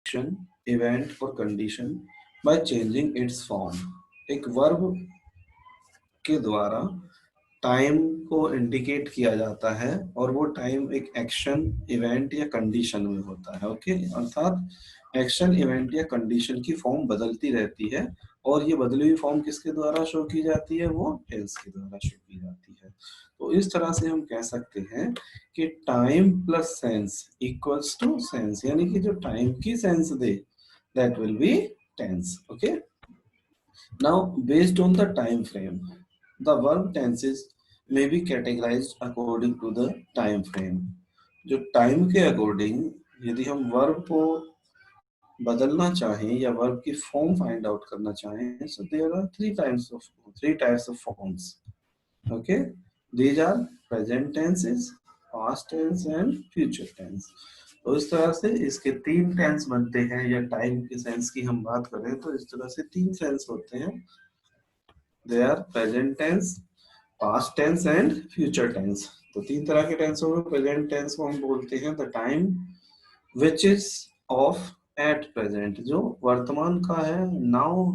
Action, event और condition by changing it's form. एक verb के द्वारा टाइम को इंडिकेट किया जाता है और वो टाइम एक एक्शन, इवेंट या कंडीशन में होता है। ओके, अर्थात एक्शन, इवेंट या कंडीशन की फॉर्म बदलती रहती है और ये बदली हुई फॉर्म किसके द्वारा शो की जाती है? वो टेंस के द्वारा शो की जाती है। तो इस तरह से हम कह सकते हैं कि time plus sense equals to sense, यानी कि जो टाइम की सेंस दे that will be tense. Okay, now, based on the time frame, the verb tenses may be categorized according to the time frame. जो टाइम के according यदि हम verb को बदलना चाहें या वर्ब की फॉर्म फाइंड आउट करना चाहें, so there are three types of forms. Okay, these are present tenses, past tense and future tense. तो इस तरह से इसके तीन टेंस बनते हैं, या टाइम के सेंस की हम बात करें तो इस तरह से तीन सेंस होते हैं। They are present tense, past tense and future tense. तो तीन तरह के टेंस हो गए। प्रेजेंट टेंस को हम बोलते हैं the time which is of at present, जो वर्तमान का है, नाउ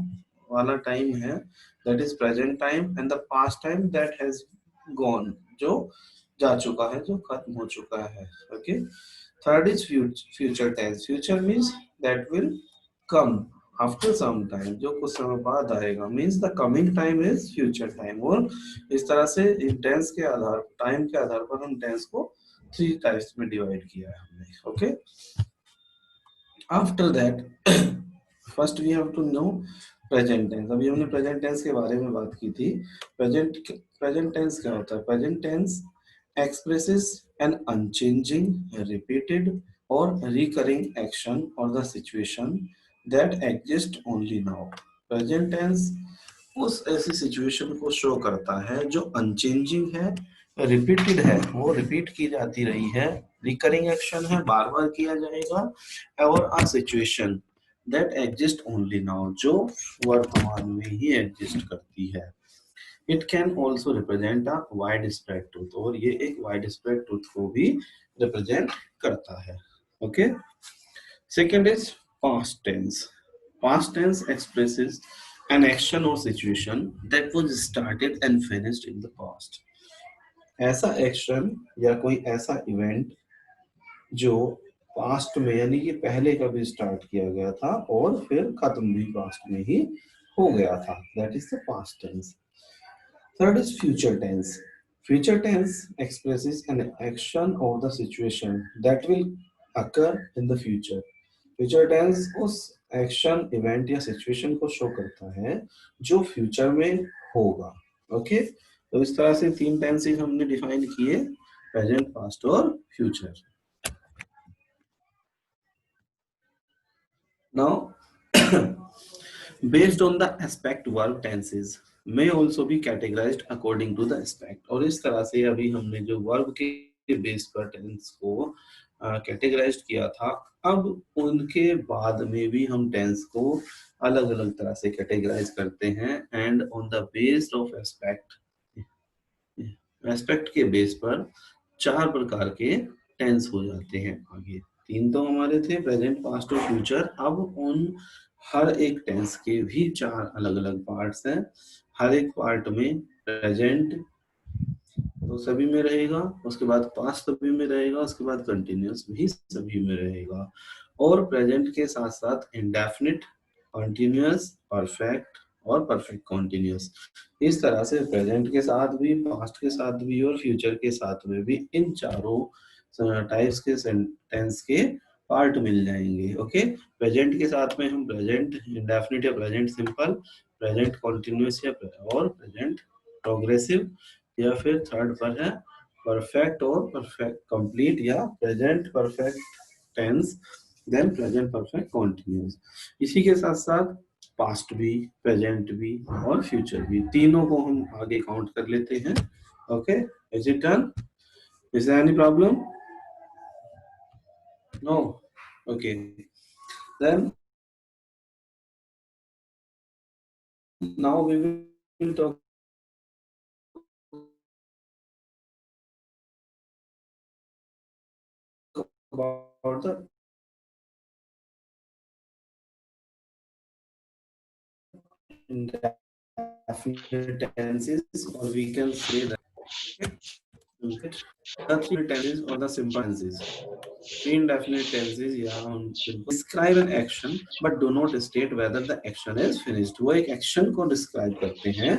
वाला टाइम है, that is present time. And the past time that has gone, जो जा चुका है, जो खत्म हो चुका है। Okay, third is future tense. Future means that will come after some time, जो कुछ समय बाद आएगा, means the coming time is future time. और इस तरह से इन टेंस के आधार, टाइम के आधार पर हम टेंस को थ्री टाइप्स में डिवाइड किया है हमने। Okay, after that first we have to know present tense. अभी हमने प्रेजेंट टेंस के बारे में बात की थी। प्रेजेंट टेंस क्या होता है? Present tense expresses an unchanging, repeated or recurring action or the situation that exists only now. Present tense उस ऐसी सिचुएशन को शो करता है जो अनचेंजिंग है, रिपीटेड है, वो रिपीट की जाती रही है, रिकरिंग एक्शन है, बार बार किया जाएगा, और a situation that exist only now, जो वर्तमान में ही एग्जिस्ट करती है। It can also represent a wide spread truth, और ये एक वाइड स्प्रेड ट्रूथ को भी रिप्रेजेंट करता है। Okay, second is past tense. Past tense expresses an action or situation that was started and finished in the past. ऐसा action या कोई ऐसा इवेंट जो पास्ट में, यानी कि पहले कभी स्टार्ट किया गया था और फिर खत्म भी पास्ट में ही हो गया था, that is the past tense. Third is future tense. Future tense expresses an action or the situation that will occur in the future. Future tense उस एक्शन, इवेंट या सिचुएशन को शो करता है जो फ्यूचर में होगा। ओके, तो इस तरह से तीन टेंसेस हमने डिफाइन किए, प्रेजेंट, पास्ट और future. Now based on the aspect, verb tenses may also be categorized according to the aspect। और इस तरह से अभी हमने जो वर्ब के बेस पर टेंस को कैटेगराइज किया था, अब उनके बाद में भी हम टेंस को अलग अलग तरह से कैटेगराइज करते हैं, and on the base of aspect, aspect के बेस पर चार प्रकार के टेंस हो जाते हैं। आगे तीन तो हमारे थे, प्रेजेंट, पास्ट और फ्यूचर। अब उन हर एक टेंस के भी चार अलग अलग पार्ट्स हैं। हर एक पार्ट में प्रेजेंट तो सभी में रहेगा, उसके बाद पास्ट सभी में रहेगा, उसके बाद कंटिन्यूअस भी सभी में रहेगा, और प्रेजेंट के साथ साथ इंडेफिनिट, कंटिन्यूअस, परफेक्ट और परफेक्ट कंटिन्यूअस। इस तरह से प्रेजेंट के साथ भी, पास्ट के साथ भी और फ्यूचर के साथ में भी इन चारों टाइप्स के सेंटेंस के पार्ट मिल जाएंगे। ओके, प्रेजेंट के साथ में हम प्रेजेंट इंडेफिनिट या प्रेजेंट सिंपल, प्रेजेंट कंटिन्यूअस या और प्रेजेंट प्रोग्रेसिव, या फिर थर्ड पर है परफेक्ट और परफेक्ट कंप्लीट, या present perfect tense, then present perfect continuous. इसी के साथ साथ पास्ट भी, प्रेजेंट भी और फ्यूचर भी, तीनों को हम आगे काउंट कर लेते हैं। Okay, is it done? Is there any problem? No? Okay, then now we will talk about the indefinite tenses, or we can say that the three tenses or the simple tenses. Three indefinite tenses या हम बिल्कुल describe an action but do not state whether the action is finished. वो एक action को describe करते हैं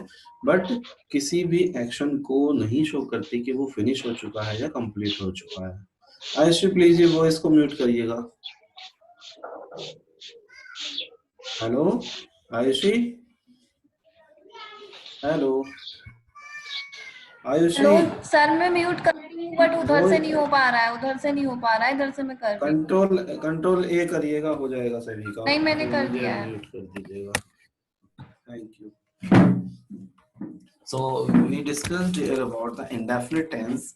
but किसी भी action को नहीं show करते कि वो finish हो चुका है या complete हो चुका है. आयुषी प्लीज ये वॉइस को म्यूट करिएगा. Hello Ayushi. Hello Ayushi. Hello sir, मैं म्यूट कर रही हूँ बट उधर से नहीं हो पा रहा है, इधर से मैं कर रही हूँ. कंट्रोल ए करिएगा, हो जाएगा सभी का. नहीं, मैंने तो कर मुझे दिया है. म्यूट कर दीजिएगा. Thank you. So we discussed here about the indefinite tense,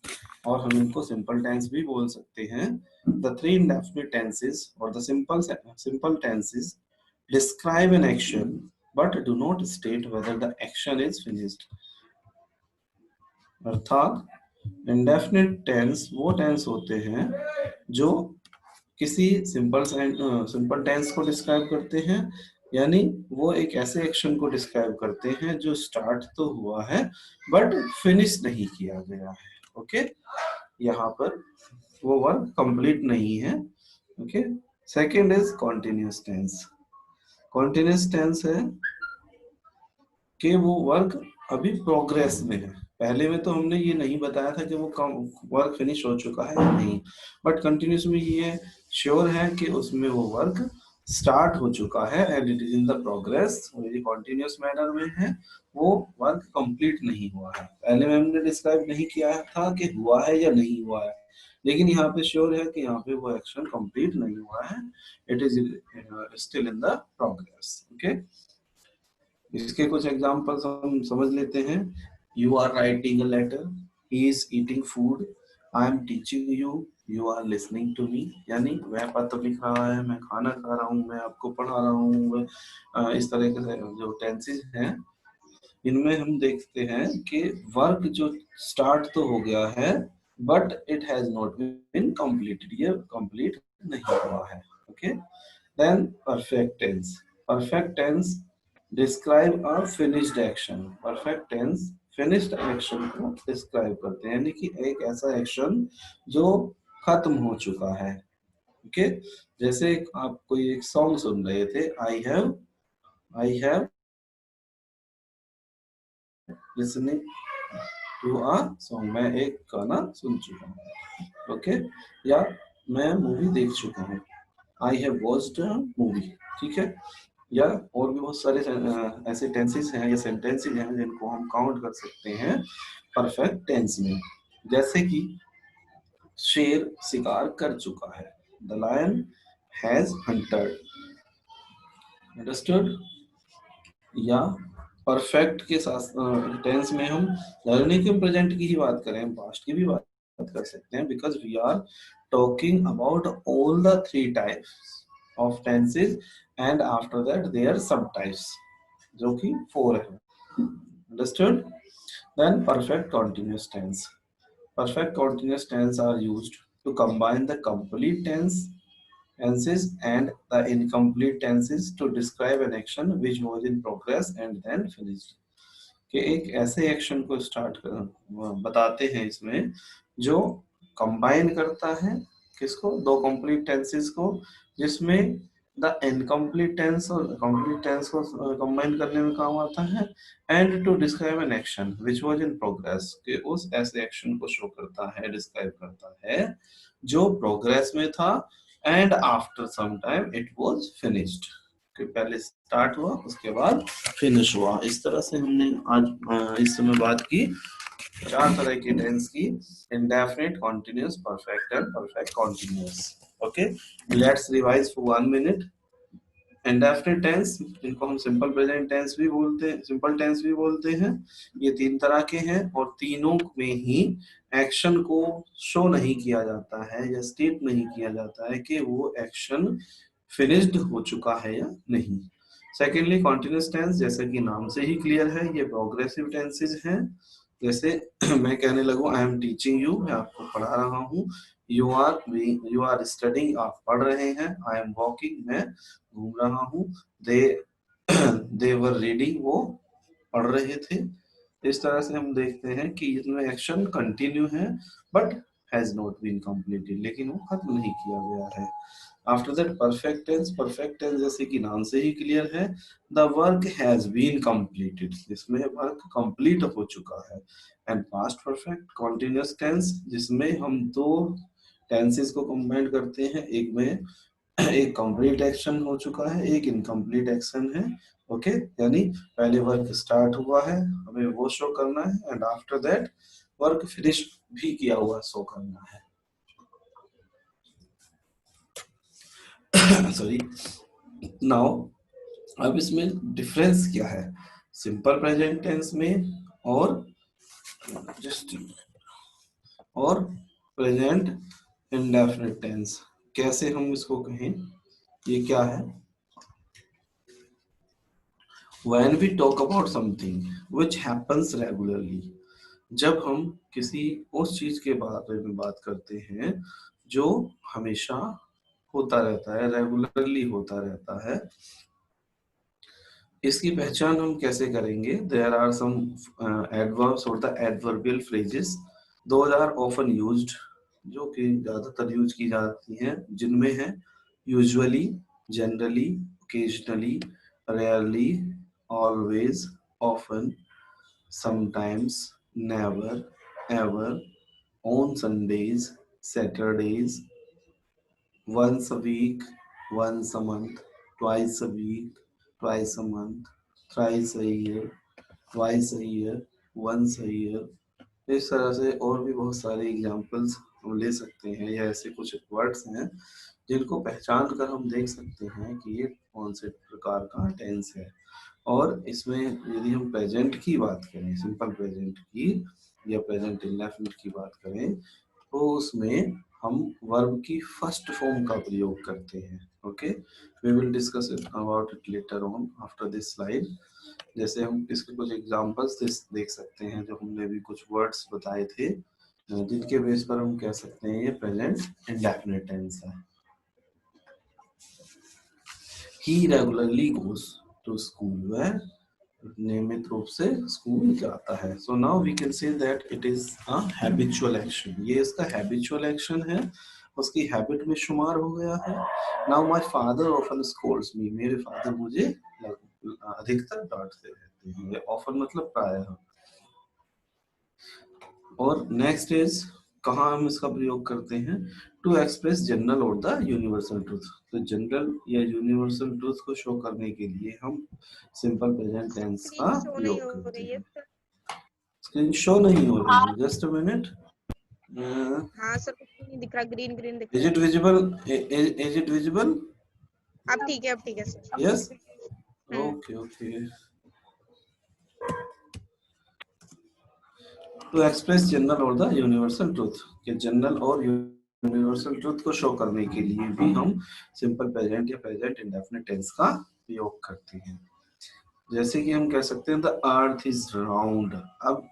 और हम इनको simple tense भी बोल सकते हैं. The three indefinite tenses or the simple tenses describe an action but do not state whether the action is finished. अर्थात indefinite tense वो tense होते हैं जो किसी सिंपल टेंस को डिस्क्राइब करते हैं, यानी वो एक ऐसे एक्शन को डिस्क्राइब करते हैं जो स्टार्ट तो हुआ है बट फिनिश नहीं किया गया है. ओके, यहाँ पर वो वर्क कंप्लीट नहीं है. Okay, second is continuous tense. Continuous tense है कि वो वर्क अभी प्रोग्रेस में है. पहले में तो हमने ये नहीं बताया था कि वो वर्क फिनिश हो चुका है या नहीं, बट कंटिन्यूस में ये श्योर है कि उसमें वो वर्क स्टार्ट हो चुका है and it is in the progress. यदि कॉन्टिन्यूस मैनर में है वो वर्क कंप्लीट नहीं हुआ है. पहले में हमने डिस्क्राइब नहीं किया था कि हुआ है या नहीं हुआ है, लेकिन यहाँ पे श्योर है कि यहाँ पे वो एक्शन कंप्लीट नहीं हुआ है. It is still in the progress. Okay, इसके कुछ एग्जांपल्स हम समझ लेते हैं. You are writing a letter. He is eating food. I am teaching you. You are listening to me. यानी वह पत्र लिख रहा है, मैं खाना खा रहा हूँ, मैं आपको पढ़ा रहा हूँ. इस तरह के जो टेंसेस हैं इनमें हम देखते हैं कि वर्क जो स्टार्ट तो हो गया है but it has not been completed. ये कंप्लीट नहीं हुआ है. Okay, then perfect tense. Perfect tense describe a finished action. Perfect tense finished action को डिस्क्राइब करते हैं, यानी कि एक ऐसा एक्शन जो खत्म हो चुका है. ओके, जैसे आप कोई एक सॉन्ग सुन रहे थे, I have listening to a song. मैं एक गाना सुन चुका हूँ. ओके, या मैं मूवी देख चुका हूँ. I have watched a movie. ठीक है, या और भी बहुत सारे ऐसे टेंसेस हैं या सेंटेंसेस हैं जिनको हम काउंट कर सकते हैं परफेक्ट टेंस में. जैसे कि शेर शिकार कर चुका है. The lion has hunted. Understood. या परफेक्ट के साथ टेंस में हम नहीं कि प्रेजेंट की ही बात करें, हम पास्ट की भी बात कर सकते हैं, because we are talking about all the three types of tenses and after that there sub types, जो कि 4 है. Understood. Then perfect continuous tense. Perfect continuous tense are used to combine the complete tenses and the incomplete tenses to describe an action which was in progress and then finished. कि एक ऐसे action को बताते हैं इसमें जो combine करता है किसको, दो कंप्लीट टेंसेस को, जिसमें द इनकम्प्लीट टेंस और कंप्लीट टेंस को कंबाइन करने में काम आता है, and to describe an action which was in progress, कि उस ऐसे एक्शन को शो करता है, डिस्क्राइब करता है जो प्रोग्रेस में था and after some time it was finished, कि पहले स्टार्ट हुआ उसके बाद फिनिश हुआ. इस तरह से हमने आज इस समय बात की 4 तरह की टेंस की: indefinite, continuous, perfect and perfect continuous. Okay, let's revise for 1 minute. Indefinite tense, जिनको हम सिंपल प्रेजेंट टेंस भी बोलते हैं, सिंपल टेंस भी बोलते हैं, ये 3 तरह के हैं और तीनों में ही एक्शन को शो नहीं किया जाता है या स्टेट नहीं किया जाता है कि वो एक्शन फिनिश्ड हो चुका है या नहीं. सेकेंडली कॉन्टिन्यूअस टेंस, जैसे कि नाम से ही क्लियर है, ये प्रोग्रेसिव टेंसेज हैं. जैसे मैं कहने लगूं आई एम टीचिंग यू, मैं आपको पढ़ा रहा हूँ. यू आर स्टडिंग, आप पढ़ रहे हैं. आई एम वॉकिंग, मैं घूम रहा हूँ. दे they were reading, वो पढ़ रहे थे। इस तरह से हम देखते हैं कि इसमें एक्शन कंटिन्यू है but has not been completed, लेकिन वो खत्म नहीं किया गया है। आफ्टर दैट परफेक्ट टेंस जैसे कि नाम से ही क्लियर है, the work has been completed, इसमें वर्क कंप्लीट हो चुका है। And past perfect continuous tense, जिसमें हम दो टेंसेस को कंबाइन करते हैं, एक में एक कंप्लीट एक्शन हो चुका है, एक इनकम्प्लीट एक्शन है। ओके, यानी पहले वर्क स्टार्ट हुआ है, हमें वो शो करना है, and after that work finish भी किया हुआ शो करना है। सॉरी। नाउ अब इसमें डिफरेंस क्या है सिंपल प्रेजेंट टेंस में और जस्ट और प्रेजेंट इंडेफिनिट टेंस? कैसे हम इसको कहें, ये क्या है? When we talk about something which happens regularly, जब हम किसी उस चीज के बारे में बात करते हैं जो हमेशा होता रहता है, रेगुलरली होता रहता है, इसकी पहचान हम कैसे करेंगे? देयर आर सम एडवर्ब्स और the adverbial phrases, those are often used, जो कि ज्यादातर यूज की जाती हैं, जिनमें है usually, generally, occasionally, rarely, always, often, sometimes, never, ever, on Sundays, Saturdays, once a week, once a month, twice a week, twice a month, thrice a year, twice a year, once a year। इस तरह से और भी बहुत सारे examples हम ले सकते हैं, या ऐसे कुछ वर्ड्स हैं जिनको पहचान कर हम देख सकते हैं कि ये कौन से प्रकार का टेंस है। और इसमें यदि हम प्रेजेंट की बात करें, सिंपल प्रेजेंट की या प्रेजेंट इंडेफिनिट की बात करें, तो उसमें हम वर्ब की फर्स्ट फॉर्म का प्रयोग करते हैं। Okay, we will discuss about it later on after this slide. जैसे हम इसके कुछ एग्जांपल्स देख सकते हैं, जो हमने भी कुछ वर्ड्स बताए थे, जिनके बेस पर हम कह सकते हैं ये प्रेजेंट इंडेफिनिट टेंस है। He regularly goes to school, वह नियमित रूप से स्कूल जाता है। So now we can say that it is a habitual action, ये इसका habitual action है, उसकी हैबिट में शुमार हो गया है। Now my father often scolds me, मेरे फादर मुझे अधिकतर डांटते रहते हैं। often मतलब प्रायः। और नेक्स्ट इज, कहाँ हम इसका प्रयोग करते हैं? टू एक्सप्रेस जनरल और द यूनिवर्सल ट्रूथ, तो जनरल या यूनिवर्सल ट्रूथ को शो करने के लिए हम सिंपल प्रेजेंट टेंस का प्रयोग करते हैं। स्क्रीन शो नहीं हो रही है, जस्ट अ मिनट। हाँ सर, कुछ नहीं दिख रहा, ग्रीन ग्रीन दिख इज रहा it visible? Is it visible? अब ठीक है sir. Yes, okay okay. To express general और द यूनिवर्सल ट्रूथ, कि जनरल और यूनिवर्सल ट्रूथ को शो करने के लिए भी हम सिंपल प्रेजेंट या प्रेजेंट इंडेफिनिट टेंस का प्रयोग करते हैं। जैसे कि हम कह सकते हैं द अर्थ इज राउंड। अब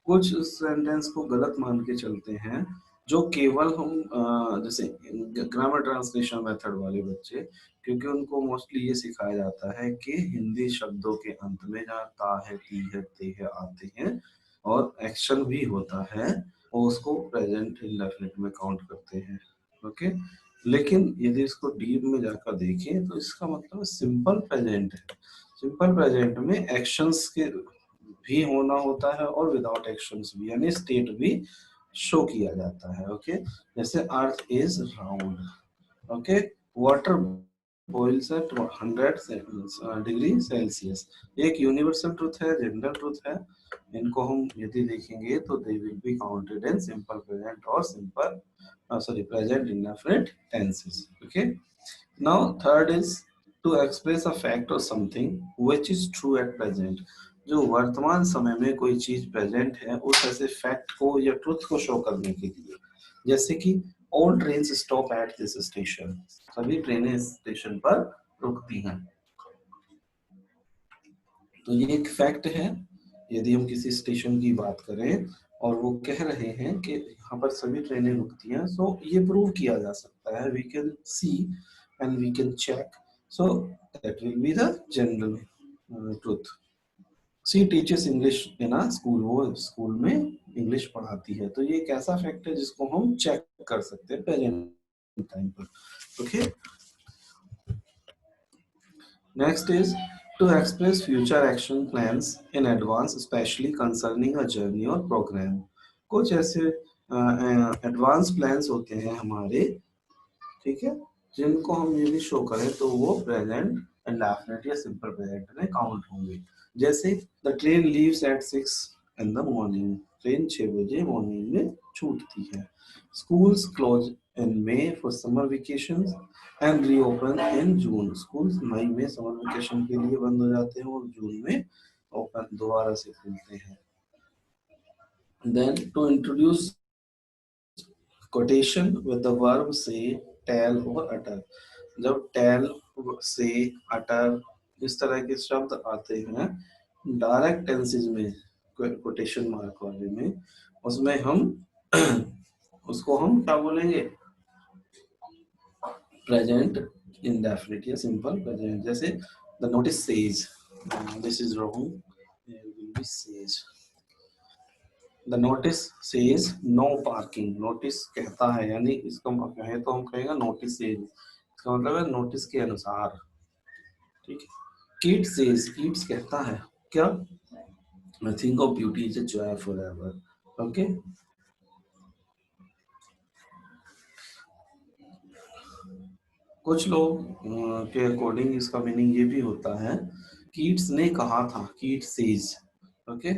कुछ सेंटेंस को गलत मान के चलते हैं, जो केवल हम जैसे ग्रामर ट्रांसलेशन मेथड वाले बच्चे, क्योंकि उनको मोस्टली ये सिखाया जाता है कि हिंदी शब्दों के अंत में जहाँ ता है, ती है, ते है आते हैं और एक्शन भी होता है, और उसको प्रेजेंट इंडेफिनिट में काउंट करते हैं। ओके, लेकिन यदि इसको डीप में जाकर देखें तो इसका मतलब सिंपल प्रेजेंट है। सिंपल प्रेजेंट में एक्शंस के भी होना होता है और विदाउट एक्शंस भी, यानी स्टेट भी शो किया जाता है। ओके, जैसे earth is round. Okay, water boils at 100 degree Celsius, एक यूनिवर्सल ट्रूथ है, जनरल ट्रूथ है। इनको हम यदि देखेंगे तो they will be counted in simple present और simple present indefinite tenses. Okay, now third is to express a fact और something which is true at present, जो वर्तमान समय में कोई चीज प्रेजेंट है उस ऐसे फैक्ट को या ट्रुथ को शो करने के लिए। जैसे कि all trains stop at this station, सभी ट्रेनें स्टेशन पर रुकती हैं। तो ये एक फैक्ट है। यदि हम किसी स्टेशन की बात करें और वो कह रहे हैं कि यहाँ पर सभी ट्रेनें रुकती हैं, सो ये प्रूव किया जा सकता है, we can see and we can check, so that will be the general truth. She teaches English in a school, वो स्कूल में इंग्लिश पढ़ाती है। तो ये एक ऐसा फैक्ट है जिसको हम चेक कर सकते हैं प्रेजेंट टाइम पर। Okay, next is to express future action plans in advance, specially concerning a journey और प्रोग्राम। कुछ ऐसे एडवांस प्लान्स होते हैं हमारे, ठीक है, जिनको हम यदि शो करें तो वो प्रेजेंट इंडेफिनिट या सिंपल प्रेजेंट में काउंट होंगे। जैसे the train leaves at 6 in the morning, train 6 बजे मॉर्निंग में छूटती है। Schools close in May for summer vacations and reopen in June, schools मई में समर वेकेशन के लिए बंद हो जाते हैं और जून में ओपन दोबारा से खुलते हैं। Then to introduce quotation with the verb say, tell और utter। जब tell, say, utter इस तरह के शब्द आते हैं डायरेक्ट टेंसेज में, कोटेशन मार्क वाले में, उसमें हम उसको हम क्या बोलेंगे, प्रेजेंट इंडेफिनिट या सिंपल प्रेजेंट। जैसे the notice says, this is wrong, says the notice says no parking, नोटिस कहता है, यानी इसका कहें तो हम कहेंगे नोटिस सेज, इसका मतलब है नोटिस के अनुसार, ठीक है। किड सेज, किड्स कहता है क्या, I think of beauty is a joy forever. Okay, कुछ लोग के अकॉर्डिंग इसका मीनिंग ये भी होता है, किड्स ने कहा था, kid says. Okay,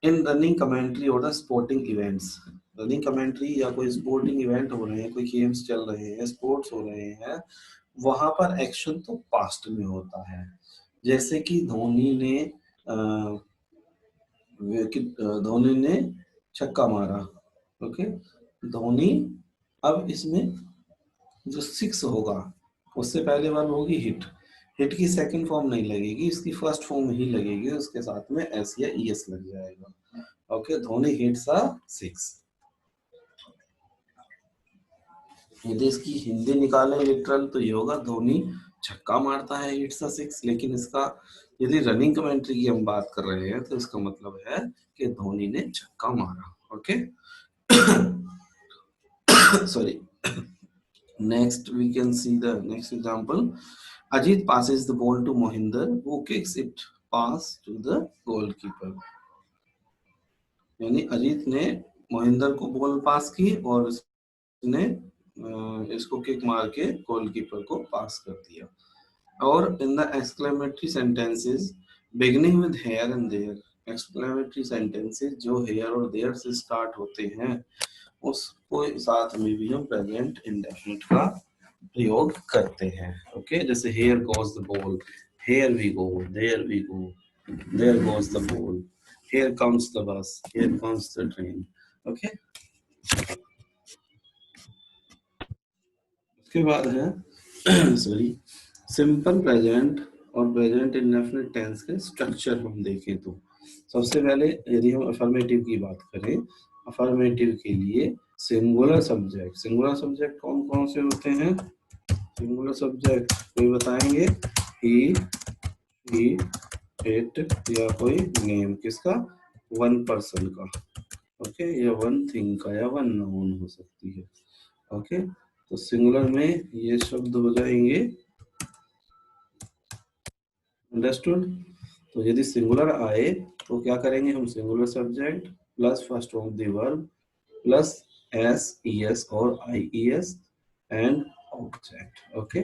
in running commentary और the sporting events, running commentary या कोई स्पोर्टिंग इवेंट हो रहे हैं, कोई गेम्स चल रहे हैं, स्पोर्ट्स हो रहे हैं, वहां पर एक्शन तो पास्ट में होता है। जैसे कि धोनी ने छक्का मारा। ओके, धोनी, अब इसमें जो 6 होगा उससे पहले वर्ब होगी हिट, हिट की सेकंड फॉर्म नहीं लगेगी, इसकी फर्स्ट फॉर्म ही लगेगी, उसके साथ में एस या ईएस लग जाएगा। Okay, Dhoni hits a 6। यदि इसकी हिंदी निकालें लिटरल तो ये होगा धोनी छक्का मारता है, हिट्स अ 6। लेकिन इसका यदि रनिंग कमेंट्री की हम बात कर रहे हैं तो इसका मतलब है कि धोनी ने छक्का मारा। Okay, sorry, next we can see the next example, Ajit passes the ball to Mohinder who kicks it pass to the goalkeeper। यानी अजीत ने मोहिंदर को बॉल पास की और उसने इसको किक मार के गोलकीपर को पास कर दिया। और in the exclamatory sentences beginning with here and there, exclamatory sentences जो हेयर और देयर से स्टार्ट होते हैं उसको साथ में भी हम प्रेजेंट इंडेफिनिट का प्रयोग करते हैं। ओके, जैसे here goes the ball, here we go, there we go, there goes the ball, here comes the bus, here comes the train। okay, उसके बाद है सॉरी सिंपल प्रेजेंट और प्रेजेंट इंडेफिनिट टेंस के स्ट्रक्चर हम देखें तो सबसे पहले यदि हम अफर्मेटिव की बात करें, अफर्मेटिव के लिए सिंगुलर सब्जेक्ट कौन कौन से होते हैं, सिंगुलर सब्जेक्ट कोई बताएंगे, ही, इट या कोई नेम, किसका, वन पर्सन का। ओके, या वन थिंग का या वन नाउन हो सकती है। ओके, तो सिंगुलर में ये शब्द हो जाएंगे, अंडरस्टूड। तो यदि सिंगुलर आए तो क्या करेंगे हम, singular subject plus first of the verb plus S ES और आईईएस एंड ऑब्जेक्ट। ओके,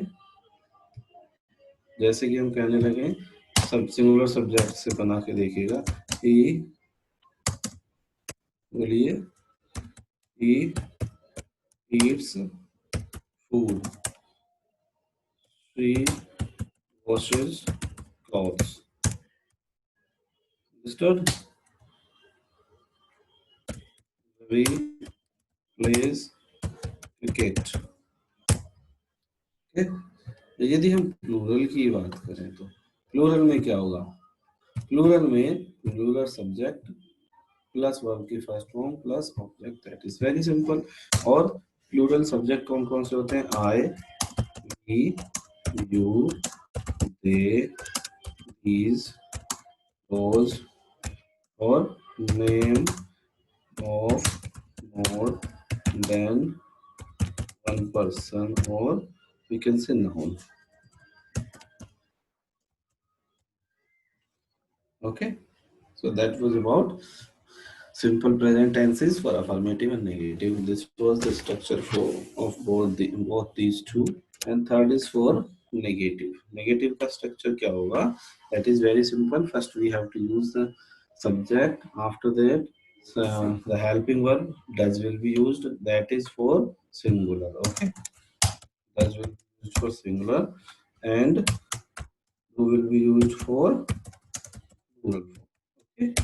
जैसे कि हम कहने लगे सब सिंगुलर सब्जेक्ट से बना के देखिएगा, ही, बोलिए, ही eats food, she washes clothes। Understood? We plays cricket। okay? यदि हम प्लूरल की बात करें तो प्लूरल में क्या होगा, प्लूरल में प्लूरल सब्जेक्ट प्लस वर्ब की first form plus object, that is very simple. और प्लूरल सब्जेक्ट कौन कौन से होते हैं, I, we, you, they, these, close or name of more than one person, or we can say noun. Okay, so that was about simple present tenses for affirmative and negative. This was the structure for of both these two. And third is for negative. Negative का structure क्या होगा? That is very simple. First we have to use the subject. After that, the helping verb does will be used. That is for singular. Okay, does will be used for singular, and do will be used for plural. Okay.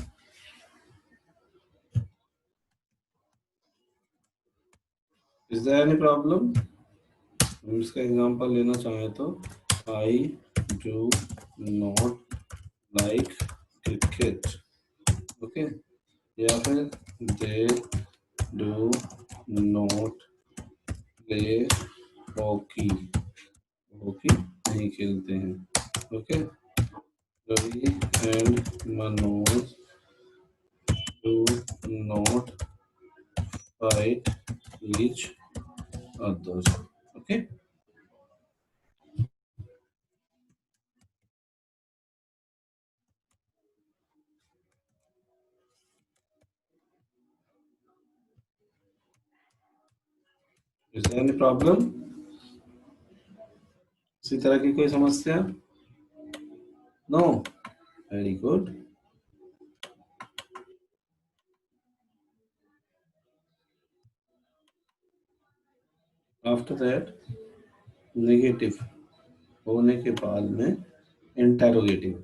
Is there any problem? हम इसका example लेना चाहें तो I do not like cricket. Okay, या फिर they do not play hockey. Hockey नहीं खेलते हैं. Okay, Ravi and Manoj do not fight each other. Okay. Is there any problem? इसी तरह की कोई समस्या? No. Very good. After that, negative होने के बाद में इंटेरोगेटिव.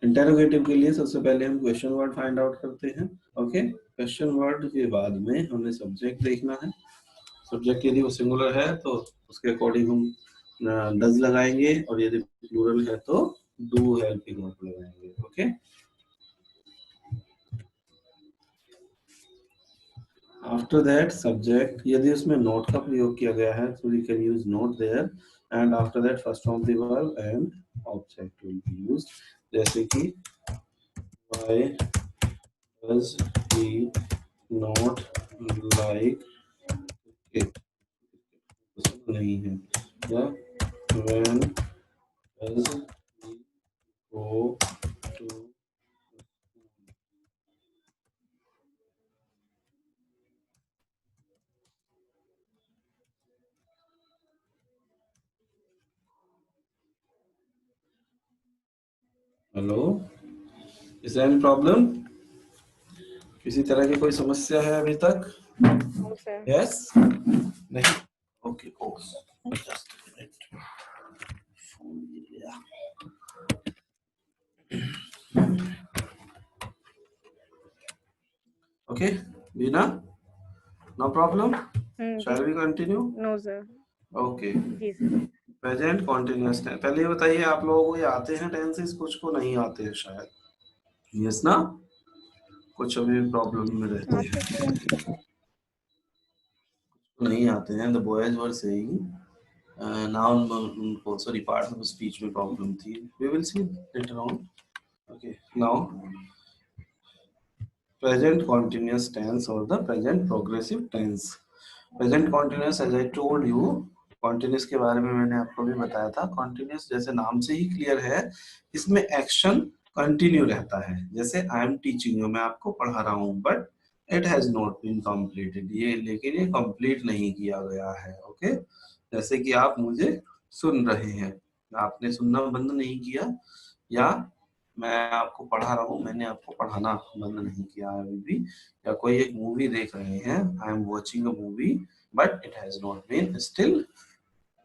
इंटेरोगेटिव के लिए सबसे पहले हम क्वेश्चन वर्ड फाइंड आउट करते हैं. ओके, क्वेश्चन वर्ड के बाद में हमें सब्जेक्ट देखना है. सब्जेक्ट यदि वो सिंगुलर है तो उसके अकॉर्डिंग हम डज लगाएंगे, और यदि प्लूरल है तो डू हेल्पिंग वर्ब लगाएंगे. ओके, आफ्टर दैट सब्जेक्ट, यदि उसमें नोट का प्रयोग किया गया है तो we can use not there, and after that first form the verb and object will be used. जैसे कि why does he not like it? पसंद नहीं है. या when does he go to. Hello, is there any problem? किसी तरह की कोई समस्या है अभी तक? No, sir. यस? नहीं? Okay, okay, just minute. Okay, Beena, no problem. Shall we continue? No, sir. Okay. जी sir. Present continuous tense. पहले ये बताइए, आप लोगों को ये आते हैं टेंसेस? कुछ को नहीं आते हैं शायद. यस ना? कुछ अभी प्रॉब्लम में रहते हैं, नहीं आते हैं. The boys were saying noun उनको, सॉरी, पार्ट ऑफ स्पीच में प्रॉब्लम थी. We will see later on. Okay, now present continuous tense और the present progressive tense. Present continuous, as I told you, continuous के बारे में मैंने आपको भी बताया था. कॉन्टिन्यूअस जैसे नाम से ही क्लियर है, इसमें एक्शन कंटिन्यू रहता है. जैसे आई एम टीचिंग यू, मैं आपको पढ़ा रहा हूँ, but it has not been completed, ये लेकिन ये कंप्लीट नहीं किया गया है. ओके, जैसे कि आप मुझे सुन रहे हैं, आपने सुनना बंद नहीं किया, या मैं आपको पढ़ा रहा हूँ, मैंने आपको पढ़ाना बंद नहीं किया है अभी भी. या कोई एक मूवी देख रहे हैं, I am watching a movie but it has not been still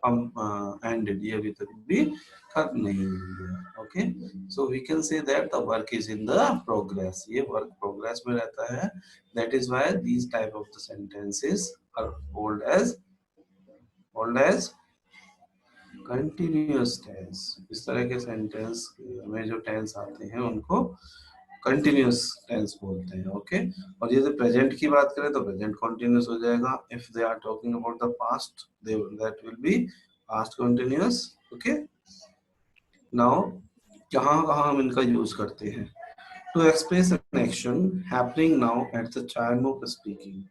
ended, ये अभी तक भी खत्म नहीं हुई है. Okay, so we can say that the work is in the progress. ये वर्क प्रोग्रेस में रहता है. That is why these type of the sentences are called as continuous tense. इस तरह के सेंटेंस में जो टेंस आते हैं उनको कंटिन्यूअस टेंस बोलते हैं. ओके, और यदि प्रेजेंट की बात करें तो प्रेजेंट कंटिन्यूअस हो जाएगा. If they are talking about the past, that will be past continuous. Okay, now कहाँ कहाँ हम इनका यूज करते हैं। To express an action happening now at the time of speaking,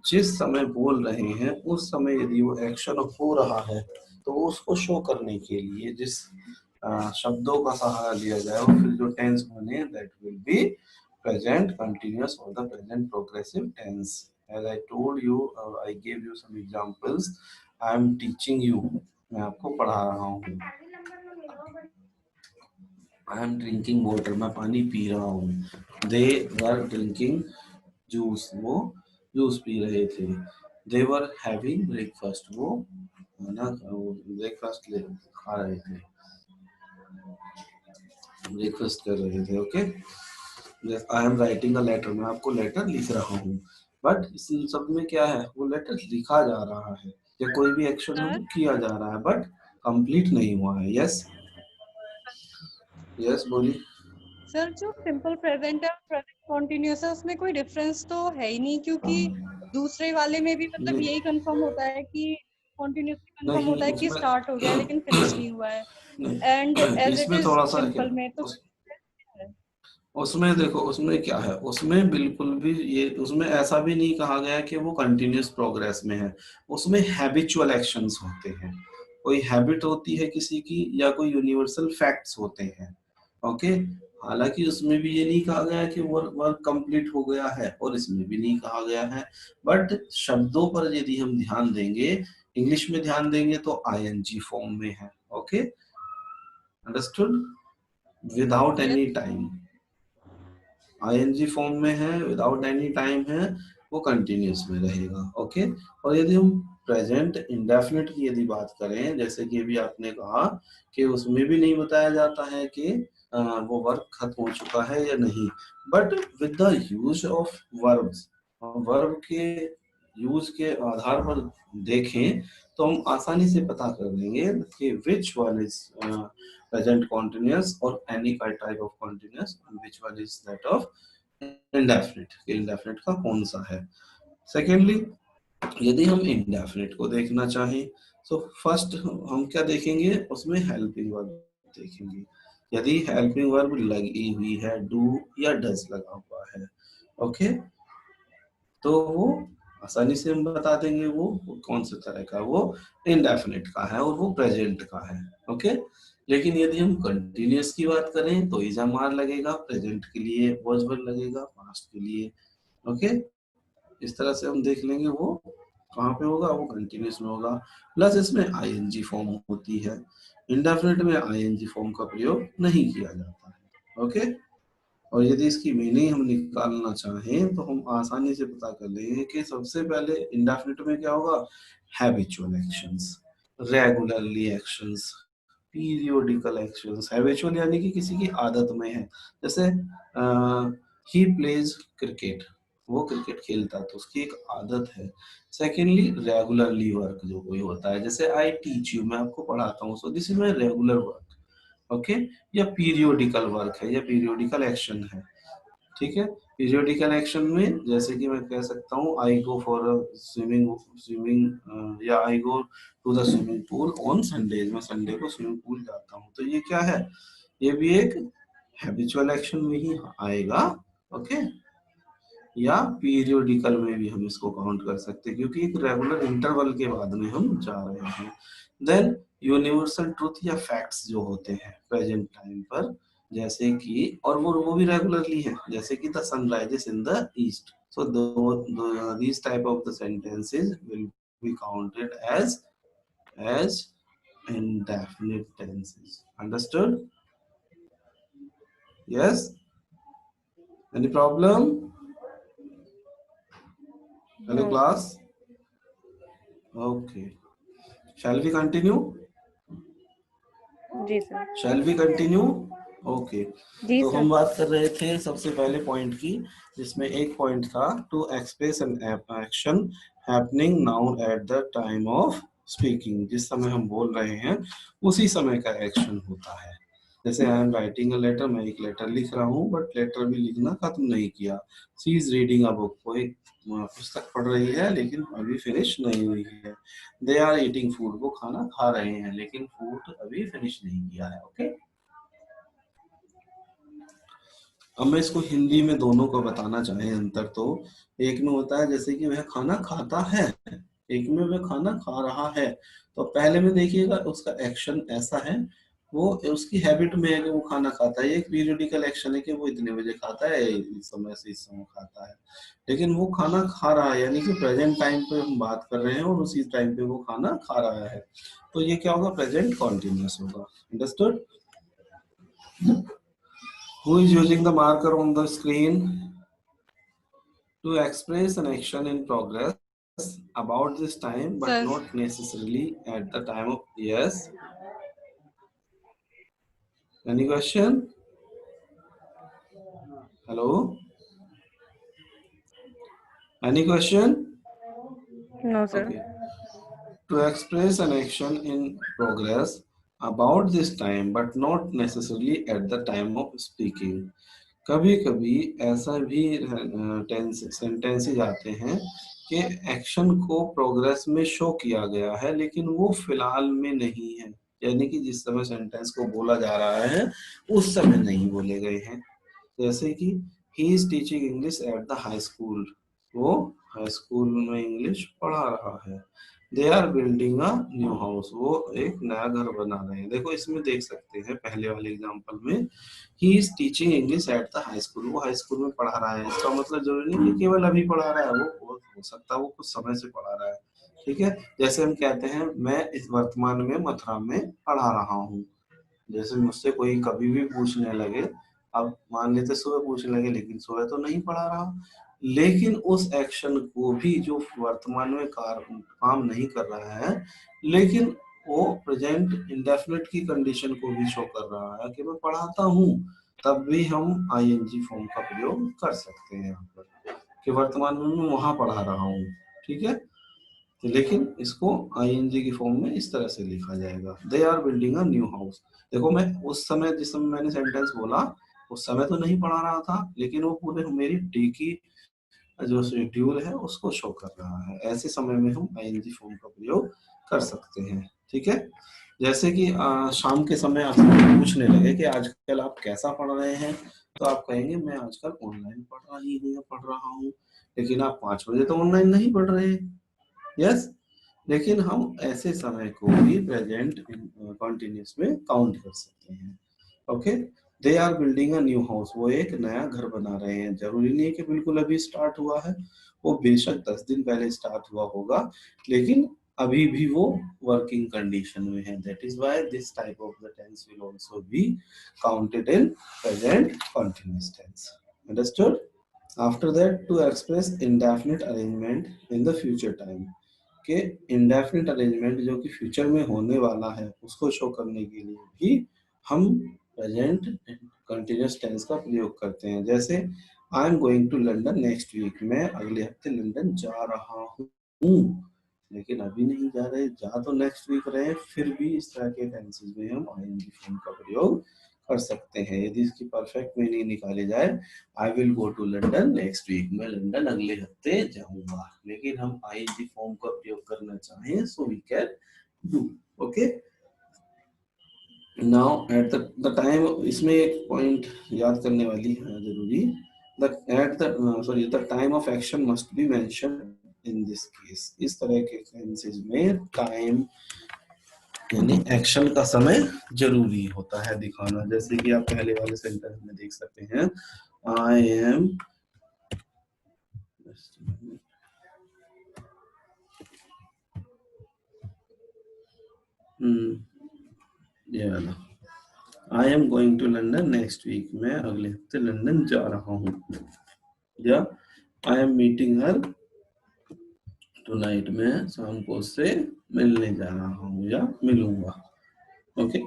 जिस समय बोल रहे हैं उस समय यदि वो एक्शन हो रहा है तो उसको शो करने के लिए जिस शब्दों का सहारा लिया जाए और फिर जो टेंस बने that will be present continuous और the present progressive tense. As I told you, I give you some examples, I am teaching you, मैं आपको पढ़ा रहा हूँ। आई एम ड्रिंकिंग वाटर, मैं पानी पी रहा हूँ। दे वर ड्रिंकिंग जूस, वो जूस पी रहे थे। दे वर हैविंग ब्रेकफास्ट, वो खाना ब्रेकफास्ट खा रहे थे, ब्रेकफास्ट कर रहे थे। Okay, I am writing a letter, मैं आपको लेटर लिख रहा हूँ। बट इस सब में क्या है, वो लेटर लिखा जा रहा है या कोई भी एक्शन है सर वो किया जा रहा है बट कंप्लीट नहीं हुआ है। यस यस बोलिए। सर जो सिंपल प्रेजेंट है और प्रेजेंट कॉन्टिन्यूअस है उसमें कोई डिफरेंस तो है ही नहीं, क्योंकि दूसरे वाले में भी मतलब नहीं यही कंफर्म होता है कि कॉन्टिन्यूअसली कंफर्म नहीं होता है कि उसमें स्टार्ट हो गया है लेकिन फिनिश नहीं हुआ है। एंड नहीं एज इट इसमें इज थोड़ा सा क्या सिंपल में तो है। उसमें देखो, उसमें क्या है, उसमें बिल्कुल भी ये उसमें ऐसा भी नहीं कहा गया कि वो कंटिन्यूअस प्रोग्रेस में है। उसमें हैबिचुअल एक्शंस होते हैं, कोई हैबिट होती है किसी की या कोई यूनिवर्सल फैक्ट्स होते हैं। ओके, हालांकि उसमें भी ये नहीं कहा गया कि वर्क वर्क कंप्लीट हो गया है और इसमें भी नहीं कहा गया है। बट शब्दों पर यदि हम ध्यान देंगे, इंग्लिश में ध्यान देंगे तो आईएनजी फॉर्म में है। Okay, understood, without yes any time ING form में है, विदाउट एनी टाइम है, वो कंटिन्यूअस में रहेगा। ओके, और यदि हम प्रेजेंट इंडेफिनिट की यदि बात करें, जैसे कि अभी आपने कहा कि उसमें भी नहीं बताया जाता है कि वो वर्क खत्म हो चुका है या नहीं, but with the use of verbs, verb के यूज के आधार पर देखें तो हम आसानी से पता कर लेंगे कि which one is present continuous or any type of continuous and which one is that of indefinite, कि indefinite का कौन सा है। सेकेंडली, यदि हम indefinite को देखना चाहें तो फर्स्ट हम क्या देखेंगे, उसमें हेल्पिंग वर्ब देखेंगे। यदि हेल्पिंग वर्ब लगी हुई है, डू या डज लगा हुआ है, ओके, तो वो आसानी से हम बता देंगे वो कौन से तरह का, वो इंडेफिनिट का है और वो प्रेजेंट का है। ओके, लेकिन यदि हम कंटिन्यूअस की बात करें तो इजामार लगेगा, प्रेजेंट के लिए वॉज वर्ब लगेगा, पास्ट के लिए। ओके, इस तरह से हम देख लेंगे वो कहाँ पे होगा, वो कंटिन्यूअस में होगा। प्लस इसमें आईएनजी फॉर्म होती है, इंडेफिनिट में आईएनजी फॉर्म का प्रयोग नहीं किया जाता है। ओके, और यदि इसकी मीनिंग हम निकालना चाहें तो हम आसानी से पता कर लेंगे कि सबसे पहले इंडेफिनिट में क्या होगा, habitual actions, regularly actions, periodical actions. Habitual यानी कि किसी की आदत में है, जैसे ही प्लेज क्रिकेट, वो क्रिकेट खेलता है तो उसकी एक आदत है। सेकेंडली, रेगुलरली वर्क जो कोई होता है, जैसे आई टीच यू, मैं आपको पढ़ाता हूँ, so this is my regular work. Okay, या पीरियोडिकल वर्क है या पीरियोडिकल एक्शन है। ठीक है, पीरियोडिकल एक्शन में जैसे कि मैं कह सकता हूँ I go for swimming swimming या I go to the swimming pool on Sunday, मैं संडे को स्विमिंग पूल जाता हूँ, तो ये क्या है, ये भी एक हैबिचुअल एक्शन में ही आएगा। ओके, या पीरियोडिकल में भी हम इसको काउंट कर सकते हैं क्योंकि एक रेगुलर इंटरवल के बाद में हम जा रहे हैं। देन यूनिवर्सल ट्रूथ या फैक्ट्स जो होते हैं प्रेजेंट टाइम पर, जैसे कि, और वो भी रेगुलरली है, जैसे कि the sun rises in the east, so these type of the sentences will be counted as indefinite tenses. Understood? Yes, any problem? Hello no sir. class, okay, shall we continue? जी sir. Shall we continue? Okay, जी तो sir. हम बात कर रहे थे सबसे पहले पॉइंट की, जिसमें एक पॉइंट था to express an action happening now at the time of speaking, जिस समय हम बोल रहे हैं उसी समय का एक्शन होता है। जैसे I am writing a letter, मैं एक लेटर लिख रहा हूँ बट लेटर भी लिखना खत्म नहीं किया। She is reading a book, वो एक पुस्तक पढ़ रही है लेकिन अभी फिनिश नहीं हुई है। दे आर ईटिंग फूड, वो खाना खा रहे हैं लेकिन फूड अभी फिनिश नहीं किया है। ओके, अब मैं इसको हिंदी में दोनों को बताना चाहे अंतर, तो एक में होता है जैसे कि वह खाना खाता है, एक में वह खाना खा रहा है। तो पहले में देखिएगा उसका एक्शन ऐसा है, वो उसकी हैबिट में है कि वो खाना खाता है, एक पीरियोडिकल एक्शन है कि वो इतने बजे खाता है, इस समय से इस समय खाता है। लेकिन वो खाना खा रहा है, यानी कि प्रेजेंट टाइम पे हम बात कर रहे हैं और उसी टाइम पे वो खाना खा रहा है, तो ये क्या होगा, प्रेजेंट कॉन्टिन्यूअस होगा। Understood? Who is using the marker on the screen to express an action in progress about this time, but sir not necessarily at the time of yes? Any question? Hello? Any question? No, sir. Okay. To express an action in progress about this time, but not necessarily at the time of speaking. कभी कभी ऐसा भी sentences आते हैं कि action को progress में show किया गया है लेकिन वो फिलहाल में नहीं है, यानी कि जिस समय सेंटेंस को बोला जा रहा है उस समय नहीं बोले गए हैं। जैसे कि he is teaching English at the high school, वो हाई स्कूल में इंग्लिश पढ़ा रहा है। They are building a new house, वो एक नया घर बना रहे हैं। देखो इसमें देख सकते हैं पहले वाले एग्जांपल में ही is teaching English at the high school, वो हाई स्कूल में पढ़ा रहा है। इसका मतलब जरूरी नहीं कि केवल अभी पढ़ा रहा है, वो हो सकता है वो कुछ समय से पढ़ा रहा है। ठीक है, जैसे हम कहते हैं मैं इस वर्तमान में मथुरा में पढ़ा रहा हूँ। जैसे मुझसे कोई कभी भी पूछने लगे, अब मान लेते सुबह पूछने लगे, लेकिन सुबह तो नहीं पढ़ा रहा, लेकिन उस एक्शन को भी जो वर्तमान में काम नहीं कर रहा है, लेकिन वो प्रेजेंट इंडेफिनिट की कंडीशन को भी शो कर रहा है कि मैं पढ़ाता हूँ, तब भी हम आईएनजी फॉर्म का प्रयोग कर सकते हैं यहाँ पर कि वर्तमान में मैं वहां पढ़ा रहा हूँ। ठीक है, लेकिन इसको आईएनजी की फॉर्म में इस तरह से लिखा जाएगा, they are building a new house. देखो मैं उस समय, जिस समय मैंने सेंटेंस बोला उस समय तो नहीं पढ़ा रहा था, लेकिन वो पूरे मेरी डे की जो शेड्यूल है उसको शो कर रहा है। ऐसे समय में हम आईएनजी फॉर्म का प्रयोग कर सकते हैं। ठीक है, जैसे कि शाम के समय आपसे पूछने लगे कि आजकल आप कैसा पढ़ रहे हैं, तो आप कहेंगे मैं आजकल ऑनलाइन पढ़ रहा हूँ, लेकिन आप 5 बजे तो ऑनलाइन नहीं पढ़ रहे। यस, लेकिन हम ऐसे समय को भी प्रेजेंट कॉन्टिन्यूस में काउंट कर सकते हैं। Okay, they are building a new house, वो एक नया घर बना रहे हैं। जरूरी नहीं है कि बिल्कुल अभी स्टार्ट हुआ है, वो बेशक 10 दिन पहले स्टार्ट हुआ होगा, लेकिन अभी भी वो वर्किंग कंडीशन में है। That is why this type of the tense will also be counted in present continuous tense. Understood? After that, to express indefinite arrangement in the future time, के इंडेफिनिट अरेंजमेंट जो कि future में होने वाला है उसको शो करने के लिए भी हम प्रेजेंट कंटिन्यूअस टेंस का प्रयोग करते हैं। जैसे I am going to London next week, मैं अगले हफ्ते लंदन जा रहा हूँ, लेकिन अभी नहीं जा रहे, जा तो नेक्स्ट वीक रहे, फिर भी इस तरह के टेंसेस में हम आईएनजी फॉर्म का प्रयोग कर सकते हैं। यदि इसकी परफेक्ट मीनिंग निकाली जाए, I will go to London next week, मैं लंदन अगले हफ्ते जाऊंगा, लेकिन हम आईएनजी फॉर्म का प्रयोग करना चाहें so we can do. Okay, now at the time, इसमें एक पॉइंट याद करने वाली है जरूरी, the time of action must be mentioned in this case. इस तरह के सेंसेस में टाइम यानी एक्शन का समय जरूरी होता है दिखाना। जैसे कि आप पहले वाले सेंटेंस में देख सकते हैं, आई एम ये वाला, I am going to London next week, मैं अगले हफ्ते लंदन जा रहा हूँ, या I am meeting her tonight, मैं शाम को उससे मिलने जा रहा हूँ या मिलूंगा। Okay,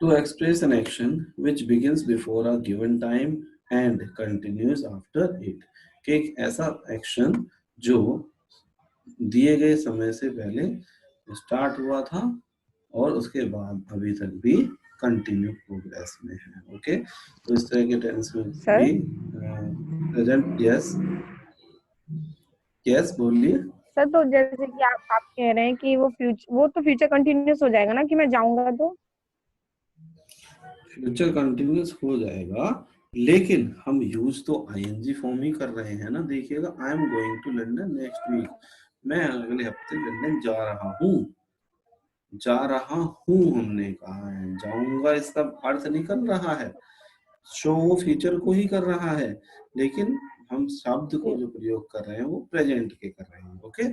to express an action which begins before a given time and continues after it, कि एक ऐसा एक्शन जो दिए गए समय से पहले स्टार्ट हुआ था और उसके बाद अभी तक भी कंटिन्यू प्रोग्रेस में है। ओके, तो इस तरह के टेंस में सर भी प्रेजेंट। यस यस, बोलिए। सर, तो जैसे कि आप कह रहे हैं कि वो तो फ्यूचर कंटिन्यूअस हो जाएगा ना कि मैं जाऊंगा तो। फ्यूचर कंटिन्यूस हो जाएगा, लेकिन हम यूज तो आईएनजी फॉर्म ही कर रहे हैं ना। देखिएगा, I am going to London next week, मैं अगले हफ्ते लंदन जा रहा हूँ। जा रहा हूँ हमने कहा है, जाऊंगा इसका अर्थ निकल रहा है, शो वो फ्यूचर को ही कर रहा है, लेकिन हम शब्द को जो प्रयोग कर रहे हैं वो प्रेजेंट के कर रहे हैं। ओके,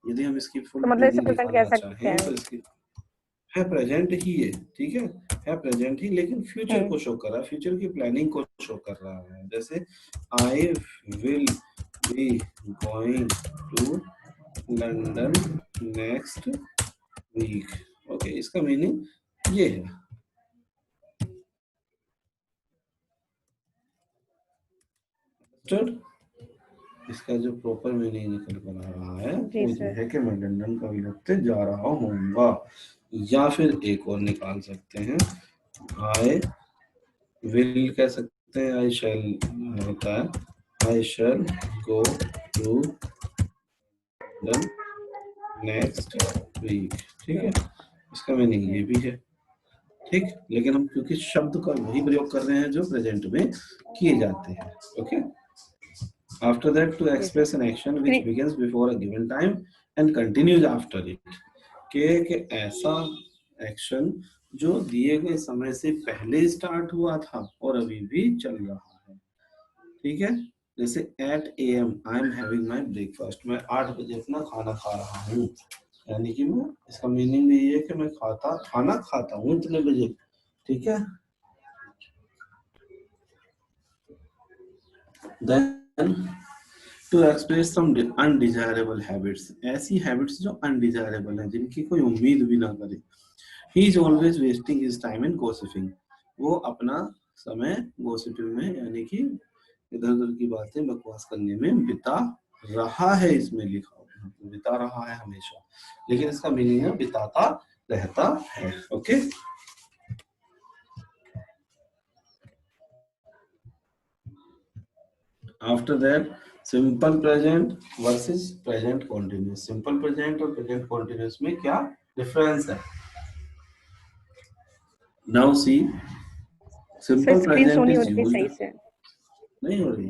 यदि हम इसकी फुल तो मतलब इसे मीनिंग प्रेजेंट कह निकालना सकते चाहें हैं। तो इसकी है प्रेजेंट ही है, ठीक है प्रेजेंट ही, लेकिन फ्यूचर को शो कर रहा है, फ्यूचर की प्लानिंग को शो कर रहा है। जैसे I will be going to London next week. Okay, इसका मीनिंग ये है। इसका जो प्रॉपर मीनिंग निकल कर आ रहा है जी वो ये सर। है कि मैं लंदन का अगले हफ्ते जा रहा हूँगा। या फिर एक और निकाल सकते हैं, आई विल कह सकते हैं, आई शैल होता है, I shall go to London next week. ठीक है, इसका मीनिंग ये भी है, ठीक। लेकिन हम क्योंकि शब्द का वही प्रयोग कर रहे हैं जो प्रेजेंट में किए जाते हैं। Okay, after that to express an action which begins before a given time and continues after it, कि ऐसा एक्शन जो दिए गए समय से पहले स्टार्ट हुआ था और अभी भी चल रहा है। ठीक है, जैसे at AM I am having my breakfast, मैं 8 बजे अपना खाना खा रहा हूँ, यानी कि मैं, इसका मीनिंग भी ये है कि मैं खाना खाता हूँ इतने बजे। ठीक है, then to express some undesirable habits, ऐसी habits जो undesirable हैं, जिनकी कोई उम्मीद भी ना करे। He is always wasting his time in gossiping, वो अपना समय gossiping में, यानी कि इधर उधर की बातें बकवास करने में बिता रहा है, इसमें लिखा हुआ बिता रहा है हमेशा, लेकिन इसका मीनिंग है बिताता रहता है। Okay, after that simple present versus present continuous. Simple present और प्रेजेंट कॉन्टिन्यूस में क्या डिफरेंस है? Now see, sir simple screen show present नहीं हो इज रही यूज्ड, सही से, नहीं हो रही,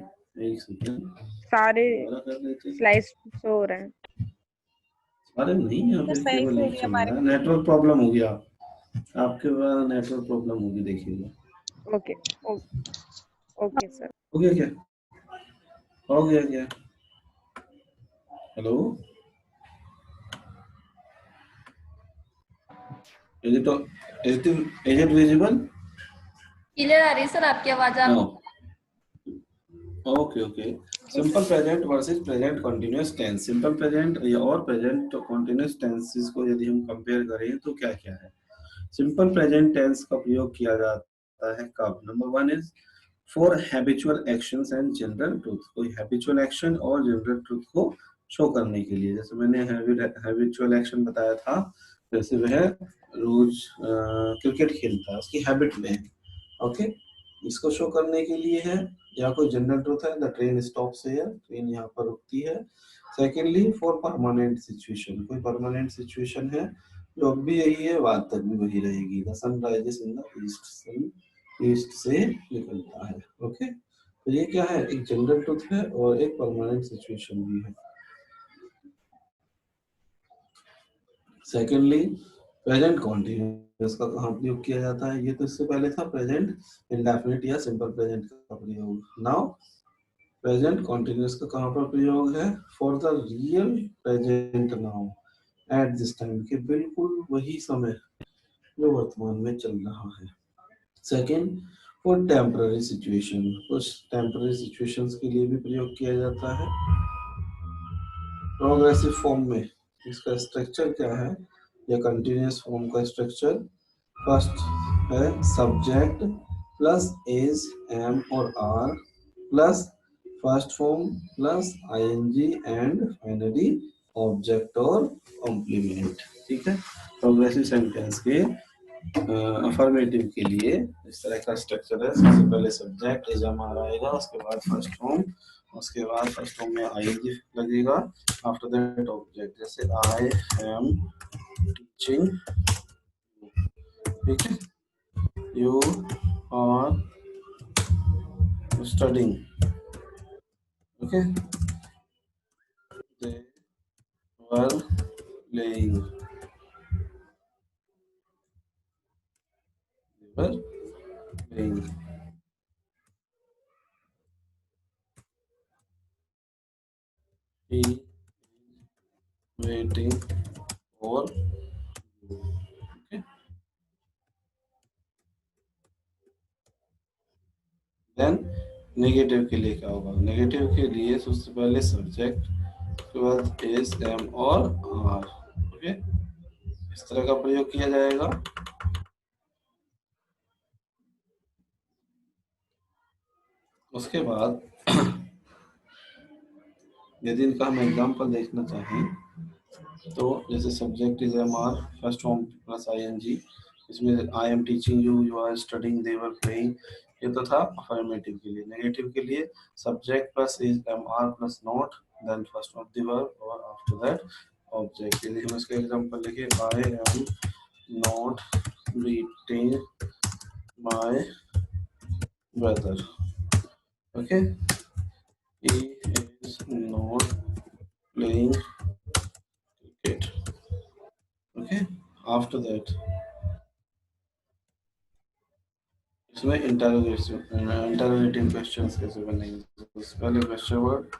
एक सेकंड सारे दोबारा कर देते हैं। स्लाइड्स शो हो रहे हैं। अरे नहीं, यहाँ तो पे सही केवल से हो एक रही है चल रहा हमारे है, पास। नेटवर्क प्रॉब्लम हो गया आपके पास, नेटवर्क प्रॉब्लम होगी, देखिएगा। Okay okay sir. हो गया क्या? हो गया क्या? Hello, is it is it visible? Clear आ रही है सर आपकी आवाज? नो, आप okay okay. Simple present versus present continuous tense. Simple present और प्रेजेंट कंटीन्यूअस टेंसेस को यदि हम कंपेयर करें तो क्या क्या है? सिंपल प्रेजेंट टेंस का प्रयोग किया जाता है कब? Number 1 is for habitual actions and general truth, कोई हैबिचुअल एक्शन और जनरल ट्रूथ को शो करने के लिए। जैसे मैंने हैबिचुअल एक्शन बताया था, जैसे वह रोज क्रिकेट खेलता है, उसकी हैबिट में है। ओके, इसको शो करने के लिए है। या कोई जनरल ट्रूथ है, the train stops here, train यहाँ पर रुकती है। सेकेंडली फॉर परमानेंट सिचुएशन, कोई परमानेंट सिचुएशन है जो अब भी यही है, बाद तक भी वही रहेगी। The sun rises in the east, sun east से निकलता है। ओके, तो ये क्या है? एक जनरल ट्रूथ है और एक परमानेंट सिचुएशन भी है। सेकेंडली प्रेजेंट कॉन्टिन्यूअस का कहाँ प्रयोग किया जाता है? ये तो इससे पहले था प्रेजेंट इंडेफिनिट या सिंपल प्रेजेंट का प्रयोग। नाउ प्रेजेंट कॉन्टिन्यूअस का कहाँ पर प्रयोग है? For the real present now at this time, के बिल्कुल वही समय जो वर्तमान में चल रहा है। सेकेंड फॉर टेम्पररी सिचुएशन, कुछ टेम्पररी सिचुएशंस के लिए भी प्रयोग किया जाता है। प्रोग्रेसिव फॉर्म में इसका स्ट्रक्चर क्या है, या कंटिन्यूअस फॉर्म का स्ट्रक्चर? फर्स्ट है सब्जेक्ट प्लस इज, एम और are plus first form plus ING and finally object और कॉम्प्लीमेंट। ठीक है, प्रोग्रेसिव सेंटेंस के अफर्मेटिव के लिए इस तरह का स्ट्रक्चर है। सबसे पहले सब्जेक्ट इज एम आर आएगा, उसके बाद फर्स्ट फॉर्म, उसके बाद फर्स्ट फॉर्म में आईएनजी लगेगा, आफ्टर दैट ऑब्जेक्ट, जैसे आई एम टीचिंग, ठीक है, you are studying. Okay, they were playing. They were playing. He is waiting for you. Okay. Then negative के लिए क्या होगा? नेगेटिव के लिए सबसे पहले सब्जेक्ट, उसके बाद एस एम और आर। ओके, इस तरह का प्रयोग किया जाएगा। उसके बाद यदि इनका हम एग्जाम्पल देखना चाहें तो जैसे subject is am are, first form plus I N G, इसमें I am teaching you, you are studying, they were playing, ये तो था अफर्मेटिव के लिए। नेगेटिव के लिए subject plus is am are plus not, then first of the verb और after that object. यदि हम इसका एग्जांपल लिखे, I am not beating my brother, okay, he is not playing cricket, okay, after that इसमें interrogative questions कैसे बनेंगे? पहले question word,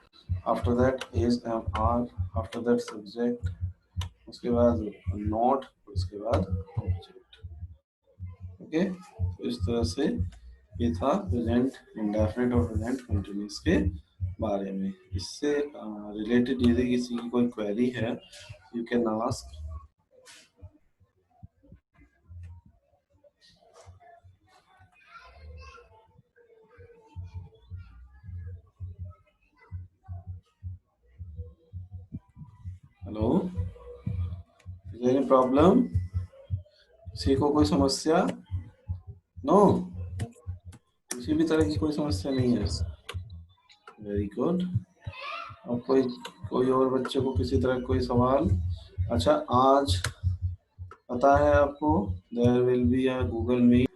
after that is am are, after that subject, उसके बाद नॉट, उसके बाद ऑब्जेक्ट। ओके, तो इस तरह से ये था प्रेजेंट इंडेफिनिट और प्रेजेंट कंटीन्यूअस के बारे में। इससे रिलेटेड यदि किसी की कोई क्वेरी है, you can ask. Hello, is there any problem? किसी को कोई समस्या? नो, किसी भी तरह की कोई समस्या नहीं है। Very good. और कोई और बच्चे को किसी तरह कोई सवाल? अच्छा, आज पता है आपको there will be a Google meet